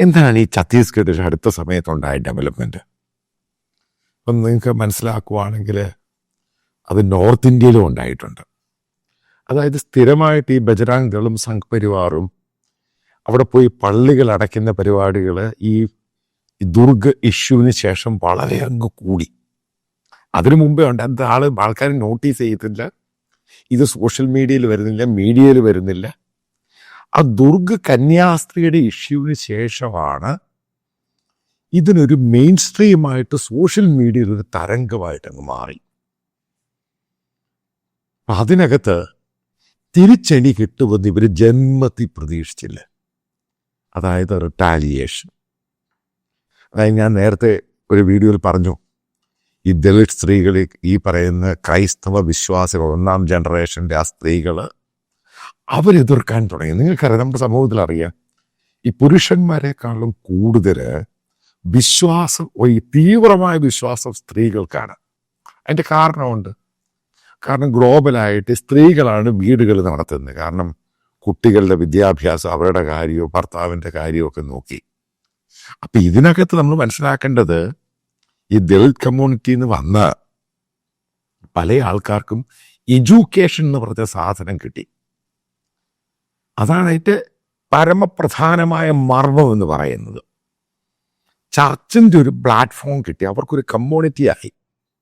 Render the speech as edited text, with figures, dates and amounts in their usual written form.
എന്താണ് ഈ ഛത്തീസ്ഗഡിൽ അടുത്ത സമയത്തുണ്ടായ ഡെവലപ്മെന്റ്? അപ്പം നിങ്ങൾക്ക് മനസ്സിലാക്കുവാണെങ്കിൽ അത് നോർത്ത് ഇന്ത്യയിലും ഉണ്ടായിട്ടുണ്ട്. അതായത് സ്ഥിരമായിട്ട് ഈ ബജറാങ് ദളും സംഘ് പരിവാറും അവിടെ പോയി പള്ളികൾ അടയ്ക്കുന്ന പരിപാടികൾ ഈ ദുർഗ് ഇഷ്യൂവിന് ശേഷം വളരെ അങ്ങ് കൂടി. അതിനു മുമ്പേ ഉണ്ട്, അത് ആൾക്കാർ നോട്ടീസ് ചെയ്യത്തില്ല, ഇത് സോഷ്യൽ മീഡിയയിൽ വരുന്നില്ല, മീഡിയയിൽ വരുന്നില്ല. ആ ദുർഗ് കന്യാസ്ത്രീയുടെ ഇഷ്യൂവിന് ശേഷമാണ് ഇതിനൊരു മെയിൻ സ്ട്രീമായിട്ട് സോഷ്യൽ മീഡിയയിൽ ഒരു തരംഗമായിട്ട് അങ്ങ് മാറി. അതിനകത്ത് തിരിച്ചടി കിട്ടുമെന്ന് ഇവർ ജന്മത്തിൽ പ്രതീക്ഷിച്ചില്ല. അതായത് റിട്ടാലിയേഷൻ. അതായത് ഞാൻ നേരത്തെ ഒരു വീഡിയോയിൽ പറഞ്ഞു, ഈ ദളിത് സ്ത്രീകൾ, ഈ പറയുന്ന ക്രൈസ്തവ വിശ്വാസികൾ, 1ാം ജനറേഷൻ്റെ ആ സ്ത്രീകൾ അവരെതിർക്കാൻ തുടങ്ങി. നിങ്ങൾക്കറിയാം, നമ്മുടെ സമൂഹത്തിൽ അറിയാം, ഈ പുരുഷന്മാരെക്കാളും കൂടുതൽ വിശ്വാസം, ഈ തീവ്രമായ വിശ്വാസം സ്ത്രീകൾക്കാണ്. അതിൻ്റെ കാരണമുണ്ട്. കാരണം ഗ്ലോബലായിട്ട് സ്ത്രീകളാണ് വീടുകൾ നടത്തുന്നത്. കാരണം കുട്ടികളുടെ വിദ്യാഭ്യാസം, അവരുടെ കാര്യവും ഭർത്താവിൻ്റെ കാര്യമൊക്കെ നോക്കി. അപ്പം ഇതിനകത്ത് നമ്മൾ മനസ്സിലാക്കേണ്ടത്, ഈ ദളിത് കമ്മ്യൂണിറ്റിയിൽ നിന്ന് വന്ന പല ആൾക്കാർക്കും എഡ്യൂക്കേഷൻ എന്ന് പറഞ്ഞ സാധനം കിട്ടി. അതാണ് അതിൻ്റെ പരമപ്രധാനമായ മർമ്മം എന്ന് പറയുന്നത്. ചർച്ചിൻ്റെ ഒരു പ്ലാറ്റ്ഫോം കിട്ടി, അവർക്കൊരു കമ്മ്യൂണിറ്റി ആയി.